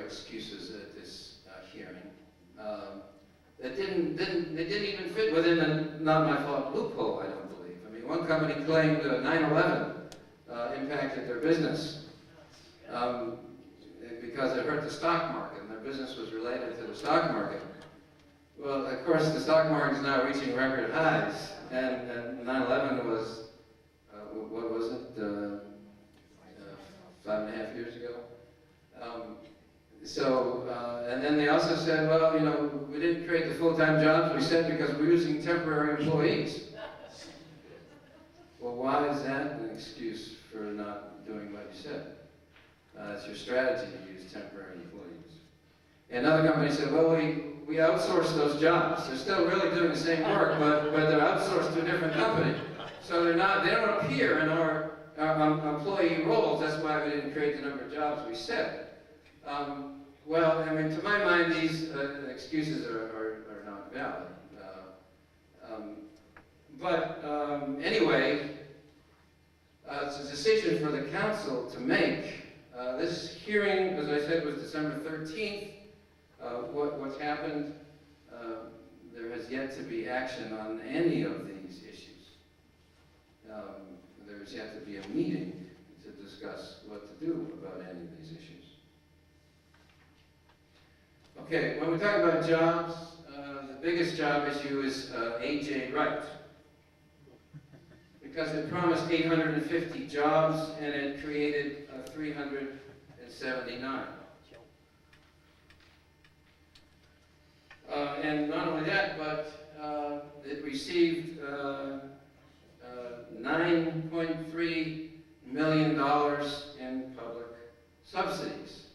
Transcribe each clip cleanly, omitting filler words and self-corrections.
excuses at this hearing that didn't even fit within the not my fault loophole, I don't believe. I mean, one company claimed 9/11 impacted their business because it hurt the stock market, and their business was related to the stock market. Well, of course, the stock market is now reaching record highs, and 9/11 was, what was it, 5.5 years ago? And then they also said, well, you know, we didn't create the full-time jobs, we said, because we're using temporary employees. Well, why is that an excuse for not doing what you said? It's your strategy to use temporary employees. And another company said, well, we outsourced those jobs. They're still really doing the same work, but they're outsourced to a different company. So they don't appear in our employee roles. That's why we didn't create the number of jobs we said. Well, I mean, to my mind, these excuses are not valid. Anyway, it's a decision for the council to make. This hearing, as I said, was December 13th. What's happened, there has yet to be action on any of these issues. There's yet to be a meeting to discuss what to do about any of these issues. Okay, when we talk about jobs, the biggest job issue is A.J. Wright. Because it promised 850 jobs and it created 379. And not only that, but it received $9.3 million in public subsidies.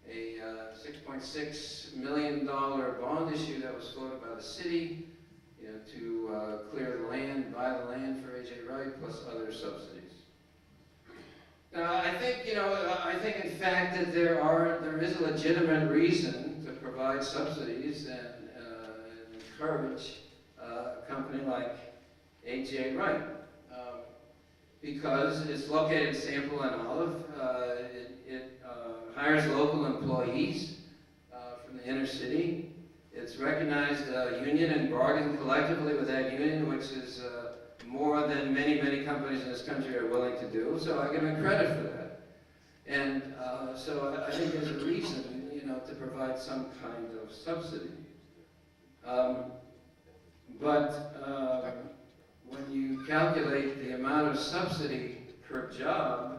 A $6.6 million bond issue that was floated by the city, you know, to clear the land, buy the land for A.J. Wright, plus other subsidies. Now, I think, you know, I think in fact that there is a legitimate reason to provide subsidies and encourage a company like A.J. Wright, because it's located in Sample and Olive. It hires local employees from the inner city. It's recognized union and bargained collectively with that union, which is more than many companies in this country are willing to do. So I give them credit for that. And so I think there's a reason, you know, to provide some kind of subsidy. When you calculate the amount of subsidy per job,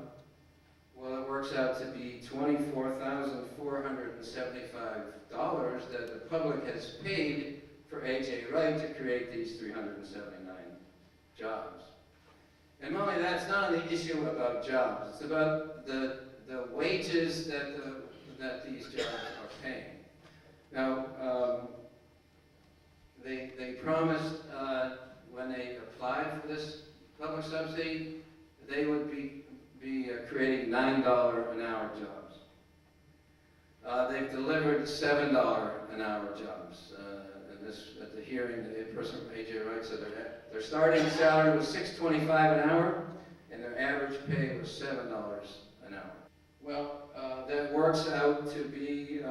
well, it works out to be $24,475 that the public has paid for A.J. Wright to create these 379 jobs. And not only that, it's not only the issue about jobs, it's about the wages that these jobs are paying. Now, they promised when they applied for this public subsidy, they would be creating $9 an hour jobs. They've delivered $7 an hour jobs. At the hearing, the person from A.J. Wright said their starting salary was $6.25 an hour, and their average pay was $7 an hour. Well, that works out to be,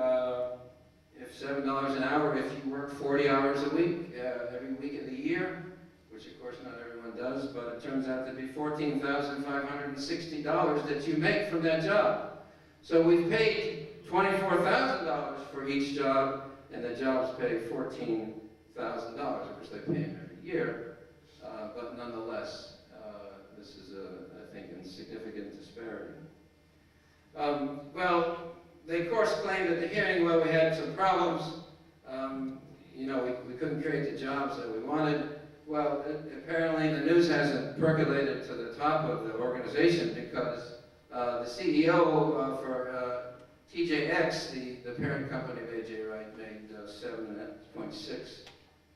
if $7 an hour, if you work 40 hours a week, every week of the year, which of course not everyone does, but it turns out to be $14,560 that you make from that job. So we've paid $24,000 for each job, and the jobs pay $14,000. Of course, they pay them every year, but nonetheless, this is I think, a significant disparity. Well, they of course claimed at the hearing, well, we had some problems. You know, we couldn't create the jobs that we wanted. Well, apparently the news hasn't percolated to the top of the organization because the CEO for TJX, the parent company of A.J. Wright, made $7.6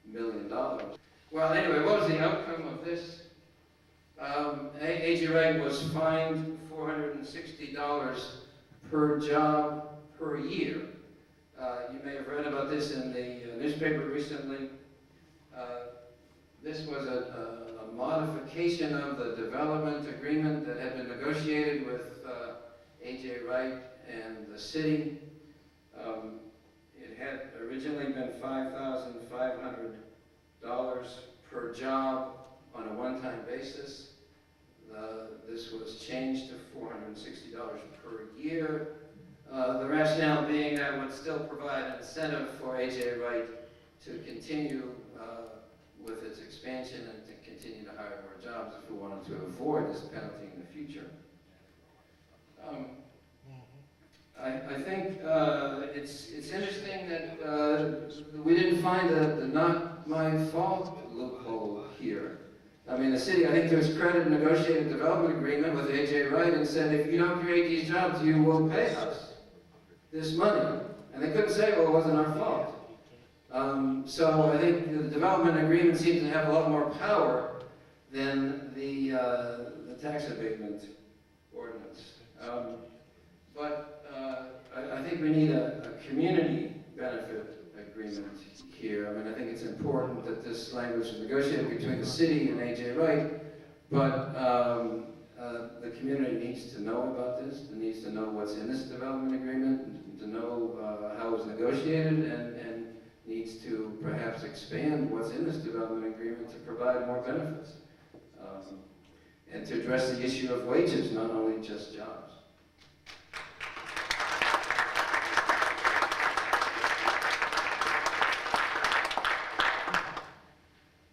million. Well, anyway, what was the outcome of this? A.J. Wright was fined $460 per job per year. You may have read about this in the newspaper recently. This was a modification of the development agreement that had been negotiated with A.J. Wright and the city. originally been $5,500 per job on a one-time basis. This was changed to $460 per year. The rationale being that would still provide an incentive for A.J. Wright to continue with its expansion and to continue to hire more jobs if we wanted to avoid this penalty in the future. I think it's interesting that we didn't find the not my fault loophole here. I mean, the city, I think to its credit, negotiated a development agreement with A.J. Wright and said, if you don't create these jobs, you will pay us this money. And they couldn't say, well, it wasn't our fault. So I think the development agreement seems to have a lot more power than the tax abatement ordinance. I think we need a community benefit agreement here. I mean, I think it's important that this language is negotiated between the city and A.J. Wright, but the community needs to know about this. It needs to know what's in this development agreement, to know how it's negotiated, and needs to perhaps expand what's in this development agreement to provide more benefits, and to address the issue of wages, not only just jobs.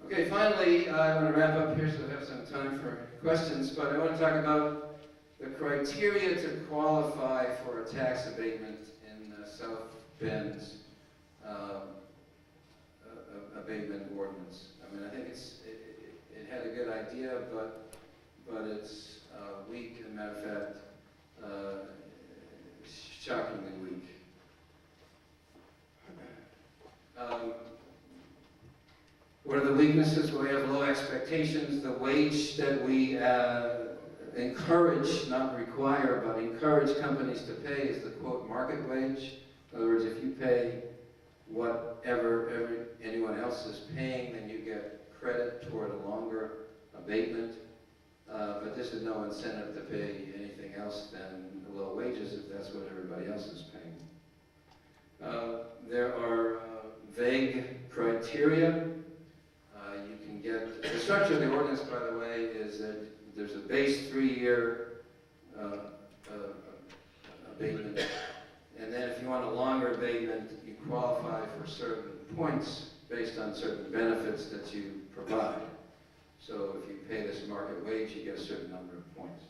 Okay, finally, I want to wrap up here so I have some time for questions, but I want to talk about the criteria to qualify for a tax abatement in South Bend's abatement ordinance. I mean, I think it had a good idea, but it's weak, as a matter of fact, shockingly weak. What are the weaknesses? Well, we have low expectations. The wage that we encourage, not require, but encourage companies to pay is the, quote, market wage. In other words, if you pay whatever anyone else is paying, then you get credit toward a longer abatement. But this is no incentive to pay anything else than low wages if that's what everybody else is paying. There are vague criteria. You can get, the structure of the ordinance, by the way, is that there's a base 3-year abatement, and then if you want a longer abatement, you qualify for certain points based on certain benefits that you provide. So if you pay this market wage, you get a certain number of points.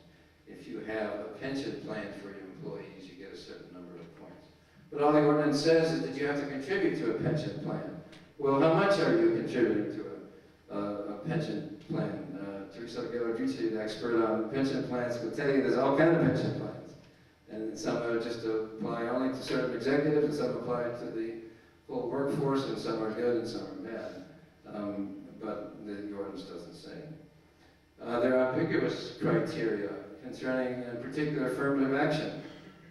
If you have a pension plan for your employees, you get a certain number of points. But all the ordinance says is that you have to contribute to a pension plan. Well, how much are you contributing to a pension plan? Teresa Gillardrici, the expert on pension plans, will tell you there's all kinds of pension plans. And some are just apply only to certain executives, and some apply to the full workforce, and some are good and some are bad. But the ordinance doesn't say. There are ambiguous criteria concerning, in particular, affirmative action.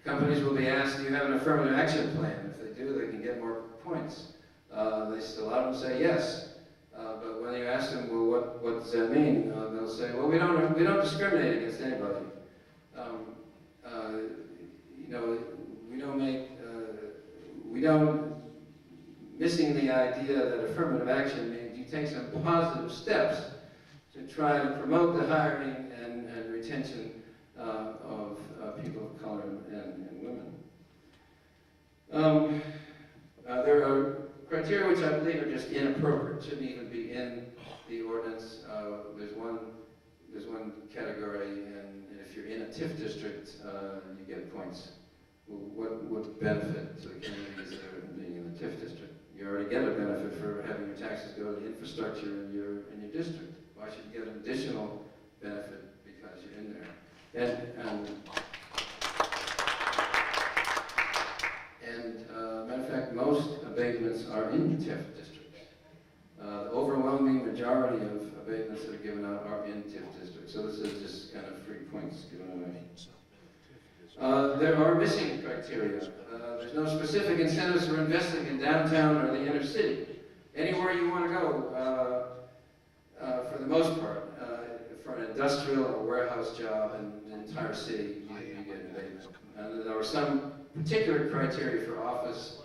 Companies will be asked, do you have an affirmative action plan? If they do, they can get more points. A lot of them say yes. But when you ask them, well, what does that mean? They'll say, well, we don't discriminate against anybody. Missing the idea that affirmative action means you take some positive steps to try to promote the hiring and retention of people of color and women. There are criteria which I believe are just inappropriate, shouldn't even be in the ordinance. There's one category, and if you're in a TIF district, you get points. Well, what benefit to the communities that are being in the TIF district? You already get a benefit for having your taxes go to the infrastructure in your district. Why should you get an additional benefit because you're in there? Matter of fact, most abatements are in TIF districts. The overwhelming majority of abatements that are given out are in TIF districts. So this is just kind of free points given away. There are missing criteria. There's no specific incentives for investing in downtown or the inner city. Anywhere you want to go, for the most part, for an industrial or warehouse job in the entire city, you get an abatement. And there are some particular criteria for office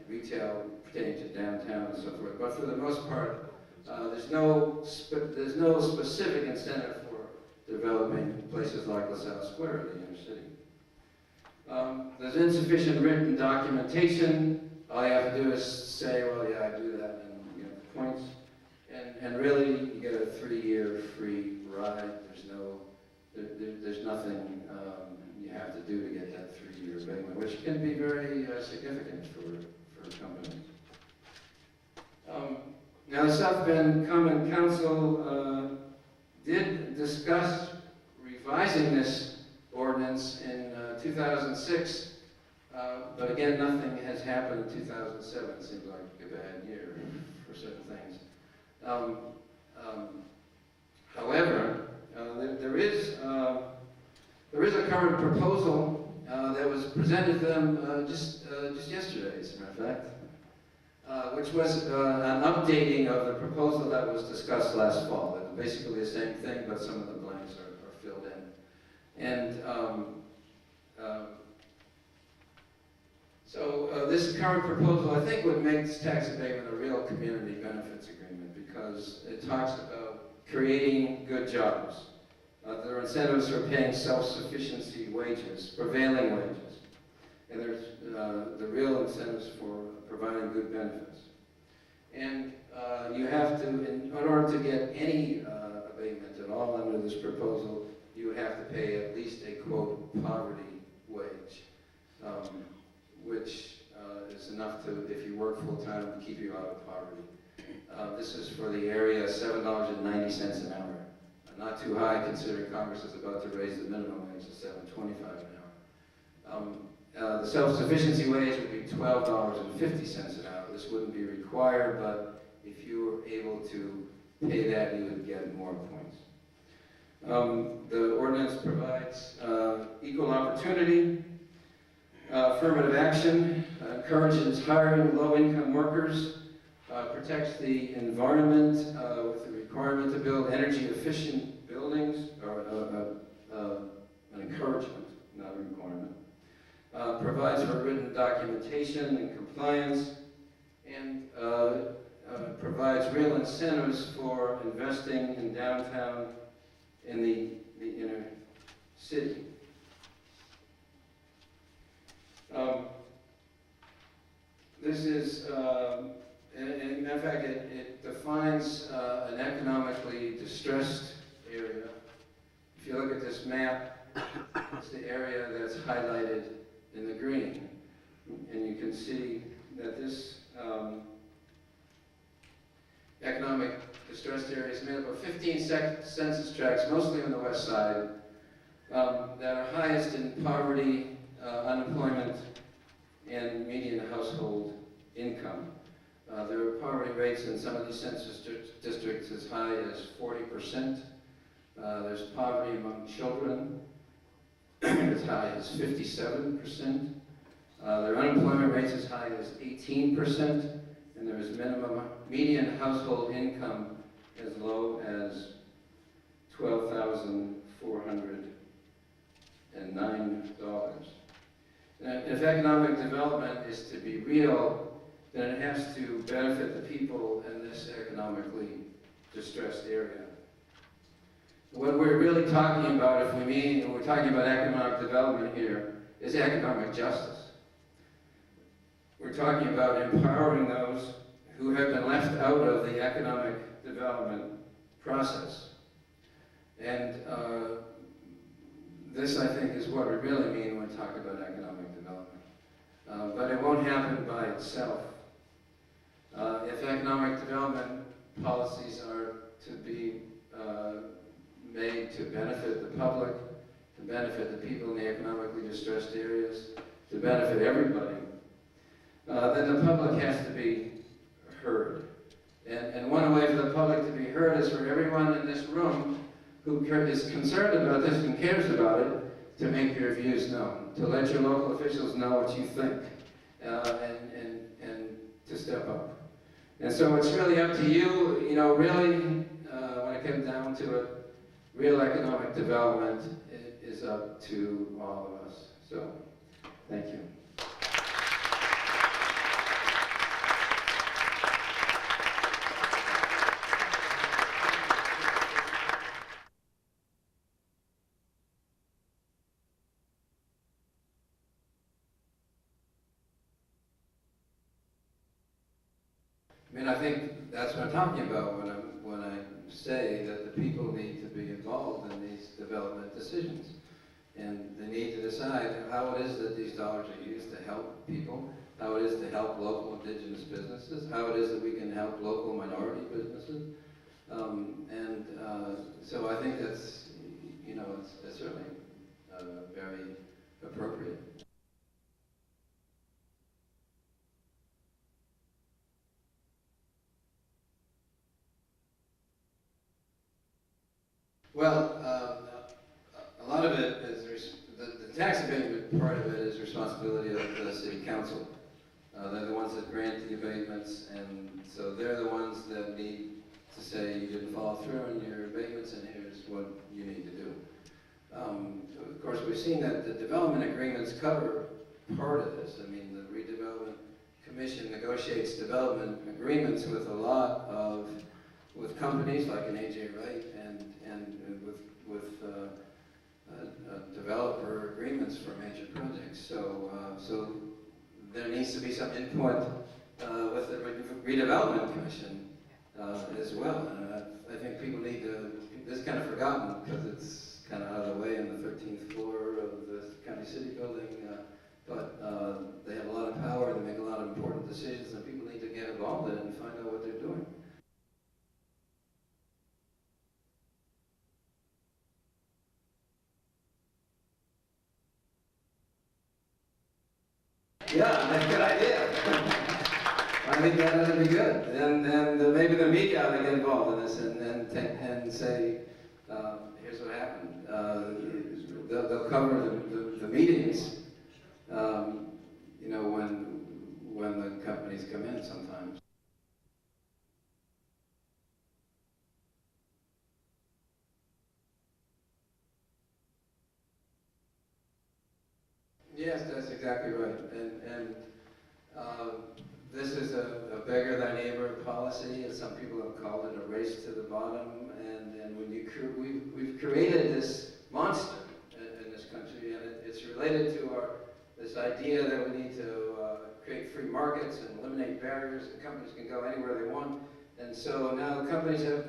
retail pertaining to downtown and so forth. But for the most part, there's no specific incentive for developing places like LaSalle Square in the inner city. There's insufficient written documentation. All you have to do is say, well, yeah, I do that, and you get the points. And really, you get a 3-year free ride. There's nothing you have to do to get that 3-year abatement, which can be very significant for companies. Now, the South Bend Common Council did discuss revising this ordinance in 2006, but again, nothing has happened in 2007. It seems like a bad year for certain things. However, there is a current proposal that was presented to them just yesterday, as a matter of fact, which was an updating of the proposal that was discussed last fall. It's basically the same thing, but some of the blanks are filled in. And so this current proposal, I think, would make this tax abatement a real community benefits agreement, because it talks about creating good jobs. There are incentives for paying self-sufficiency wages, prevailing wages. And there's the real incentives for providing good benefits. And you have to, in order to get any abatement at all under this proposal, you have to pay at least a, quote, poverty wage, which is enough to, if you work full-time, to keep you out of poverty. This is for the area, $7.90 an hour. Not too high, considering Congress is about to raise the minimum wage to $7.25 an hour. The self-sufficiency wage would be $12.50 an hour. This wouldn't be required, but if you were able to pay that, you would get more points. The ordinance provides equal opportunity, affirmative action, encourages hiring low-income workers, protects the environment with the requirement to build energy-efficient buildings, or an encouragement, not a requirement. Provides for written documentation and compliance, and provides real incentives for investing in downtown in the inner city. This is, in fact, it defines an economically distressed area. If you look at this map, it's the area that's highlighted in the green. And you can see that this economic distressed area is made up of 15 census tracts, mostly on the west side, that are highest in poverty, unemployment, and median household income. There are poverty rates in some of these census districts as high as 40%. There's poverty among children as high as 57%. There are unemployment rates as high as 18%, and there is median household income as low as $12,409. If economic development is to be real, then it has to benefit the people in this economically distressed area. What we're really talking about, when we're talking about economic development here, is economic justice. We're talking about empowering those who have been left out of the economic development process. And this, I think, is what we really mean when we talk about economic development. But it won't happen by itself. If economic development policies are to be made to benefit the public, to benefit the people in the economically distressed areas, to benefit everybody, then the public has to be heard. And one way for the public to be heard is for everyone in this room who is concerned about this and cares about it to make your views known, to let your local officials know what you think, and to step up. And so it's really up to you, really, when it comes down to it, real economic development is up to all of us. So, thank you. mean, I think that's what I'm talking about when I say that the people need to be involved in these development decisions. And they need to decide how it is that these dollars are used to help people, how it is to help local indigenous businesses, how it is that we can help local minority businesses. So I think that's, you know, it's certainly very appropriate. Well, a lot of it is, the tax abatement part of it is responsibility of the city council. They're the ones that grant the abatements, and so they're the ones that need to say you didn't follow through on your abatements and here's what you need to do. Of course, we've seen that the development agreements cover part of this. I mean, the redevelopment commission negotiates development agreements with with companies like an AJ Wright and with developer agreements for major projects. So there needs to be some input with the redevelopment commission as well. I think people need to, this is kind of forgotten because it's kind of out of the way in the 13th floor of the county city building, but they have a lot of power, they make a lot of important decisions, and people need to get involved in it and find out what they're doing. Yeah, that's a good idea. I think that ought to be good. And maybe the media ought to get involved in this and say, here's what happened. They'll cover the meetings, you know, when the companies come in sometimes. Yes, that's exactly right. And this is a beggar thy neighbor policy, as some people have called it, a race to the bottom. And when we've created this monster in this country, and it's related to this idea that we need to create free markets and eliminate barriers, and companies can go anywhere they want. And so now companies have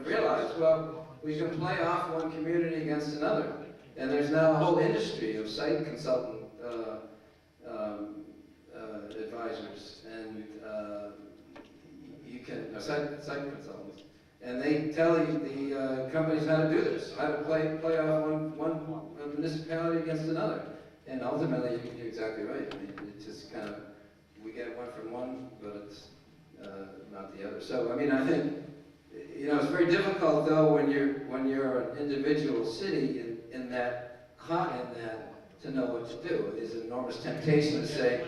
realized, well, we can play off one community against another. And there's now a whole industry of site consultant advisors, and you can site consultants, and they tell you the companies how to do this, how to play off one municipality against another, and ultimately you're exactly right. I mean, it's just kind of, we get one from one, but it's not the other. So I mean, I think, you know, it's very difficult though when you're an individual city in that, caught in that, to know what to do. There's an enormous temptation to say,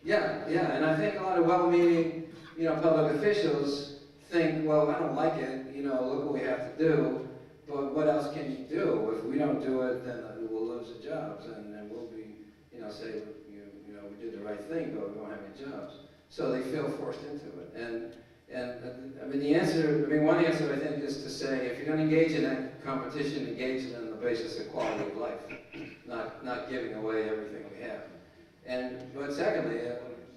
yeah, and I think a lot of well-meaning, you know, public officials think, well, I don't like it, you know, look what we have to do, but what else can you do? If we don't do it, then we'll lose the jobs, and we'll be, you know, say, you know, we did the right thing, but we won't have any jobs. So they feel forced into it. And I mean, one answer I think is to say, if you're going to engage in that competition, engage it on the basis of quality of life, not giving away everything we have. But secondly,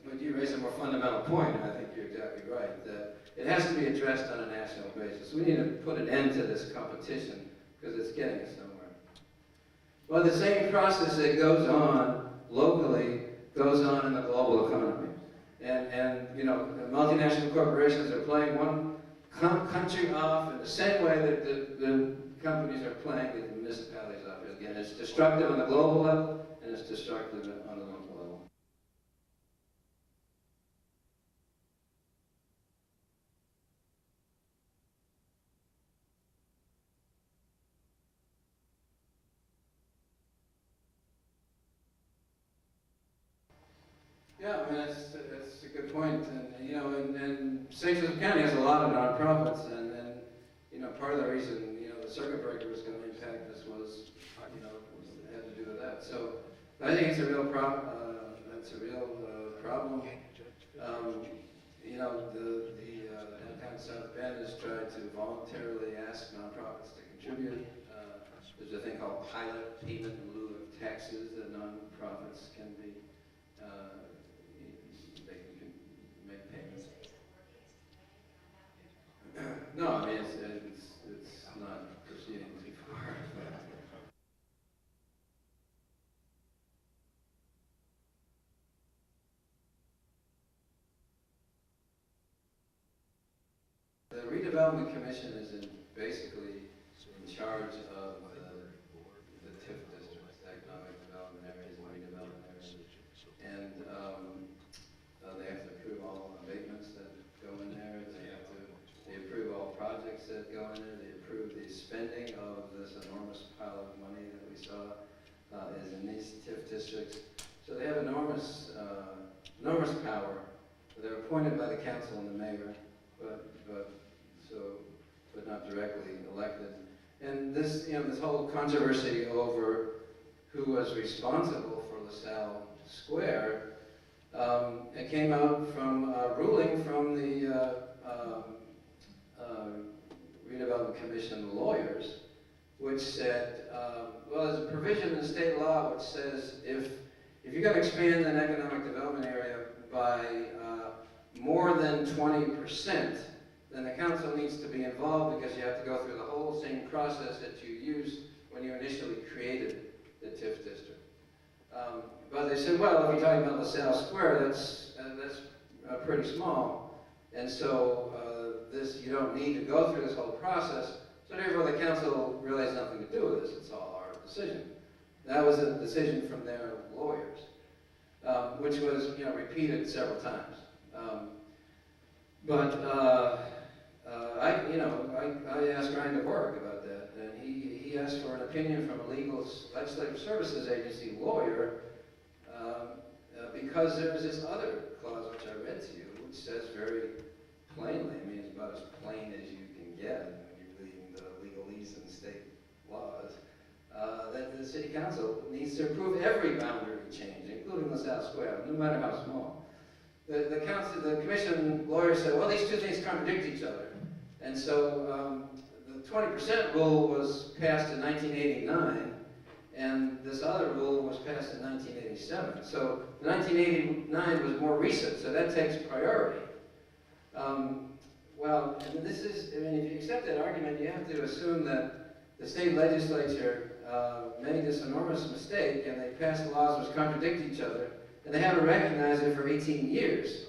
but you raise a more fundamental point, and I think you're exactly right, that it has to be addressed on a national basis. We need to put an end to this competition because it's getting us nowhere. Well, the same process that goes on locally goes on in the global economy. And you know, the multinational corporations are playing one country off in the same way that the companies are playing the municipalities off. Again, it's destructive on the global level, and it's destructive on the local level. Yeah, I mean, that's a good point. And you know, and St. Joseph County has a lot of nonprofits, and you know, part of the reason, you know, the circuit breaker was going to impact this was, you know, it had to do with that. So I think it's a real problem. It's a real problem. You know, the downtown South Bend has tried to voluntarily ask nonprofits to contribute. There's a thing called pilot payment in lieu of taxes that nonprofits can be. They can make payments. redevelopment commission is basically in charge of the TIF districts, economic development areas and redevelopment areas. And they have to approve all abatements that go in there. They approve all projects that go in there. They approve the spending of this enormous pile of money that we saw is in these TIF districts. So they have enormous power. They're appointed by the council and the mayor, but not directly elected. And this, this whole controversy over who was responsible for LaSalle Square, it came out from a ruling from the Redevelopment Commission lawyers, which said, well, there's a provision in state law which says if you're going to expand an economic development area by more than 20%, then the council needs to be involved because you have to go through the whole same process that you used when you initially created the TIF district. But they said, well, if you're talking about LaSalle Square, that's pretty small, and so you don't need to go through this whole process. So therefore, the council really has nothing to do with this. It's all our decision. That was a decision from their lawyers, which was repeated several times. I asked Ryan to work about that, and he asked for an opinion from a legislative services agency lawyer because there's this other clause which I read to you, which says very plainly, I mean, it's about as plain as you can get when you're reading the legalese and state laws, that the city council needs to approve every boundary change, including LaSalle Square, no matter how small. The commission lawyer said, well, these two things contradict each other. And so the 20% rule was passed in 1989, and this other rule was passed in 1987. So 1989 was more recent, so that takes priority. Well, this is, I mean, if you accept that argument, you have to assume that the state legislature made this enormous mistake, and they passed laws which contradict each other, and they haven't recognized it for 18 years.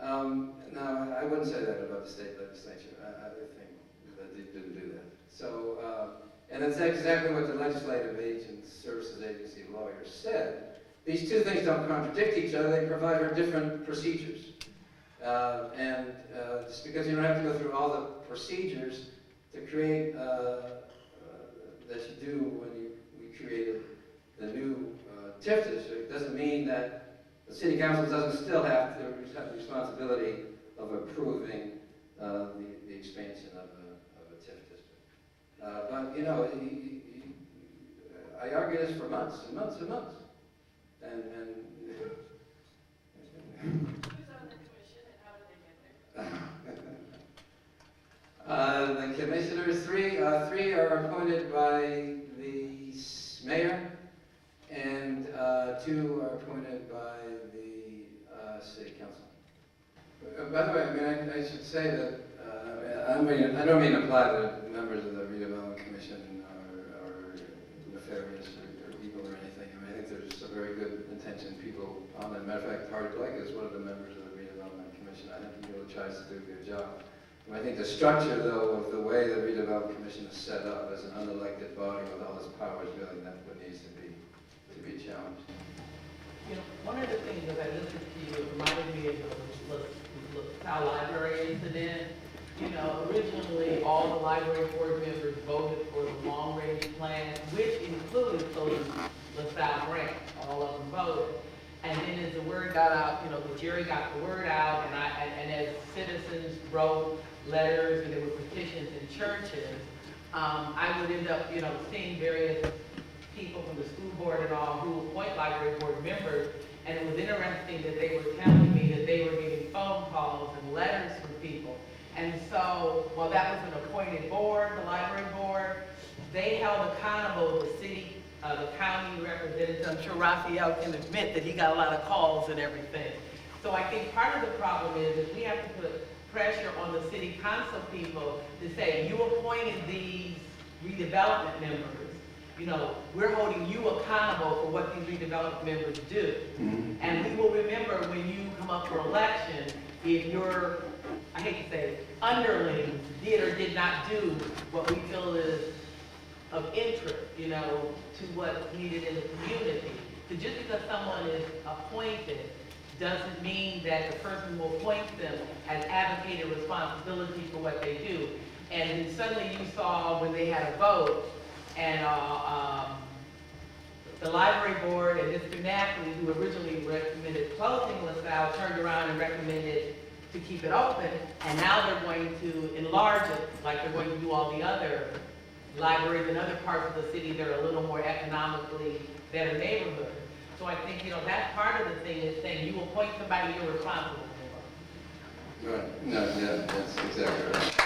Now, I wouldn't say that about the state legislature. I think that they didn't do that. So, and that's exactly what the legislative services agency lawyers said. These two things don't contradict each other. They provide for different procedures. Just because you don't have to go through all the procedures to create that you do when we created the new TIF district doesn't mean that the city council doesn't still have the responsibility of approving the expansion of a TIF district. But I argued this for months and months and months, and who's on the commission and how did they get there? the commissioners, three are appointed by the mayor, and 2 are appointed by the city council. By the way, I mean, I should say that I don't mean to imply that members of the redevelopment commission are nefarious or evil or anything. I mean, I think there's some very good intentioned people on it. Matter of fact, Hardy Blake is one of the members of the redevelopment commission. I think he really tries to do a good job. And I think the structure, though, of the way the redevelopment commission is set up as an unelected body with all its powers, really, that's what needs to be challenged. One of the things that I listened to you, it reminded me of the LaSalle Library incident. Originally all the library board members voted for the long-range plan, which included those LaSalle grants. All of them voted. And then as the word got out, the jury got the word out, and as citizens wrote letters and there were petitions in churches, I would end up, seeing various people from the school board and all who appoint library board members, and it was interesting that they were telling me that they were getting phone calls and letters from people. And so, while that was an appointed board, the library board, they held accountable the city, the county representatives. I'm sure Raphael can admit that he got a lot of calls and everything. So I think part of the problem is that we have to put pressure on the city council people to say, you appointed these redevelopment members. We're holding you accountable for what these redevelopment members do. And we will remember when you come up for election, if you're, I hate to say, underlings did or did not do what we feel is of interest, you know, to what's needed in the community. So just because someone is appointed doesn't mean that the person who appoints them has advocated responsibility for what they do. And then suddenly you saw when they had a vote, and the library board and Mr. Napoli, who originally recommended closing LaSalle, turned around and recommended to keep it open, and now they're going to enlarge it, like they're going to do all the other libraries in other parts of the city that are a little more economically better neighborhoods. So I think, you know, that's part of the thing, is saying you appoint somebody you're responsible for. Right, no, yeah, that's exactly right.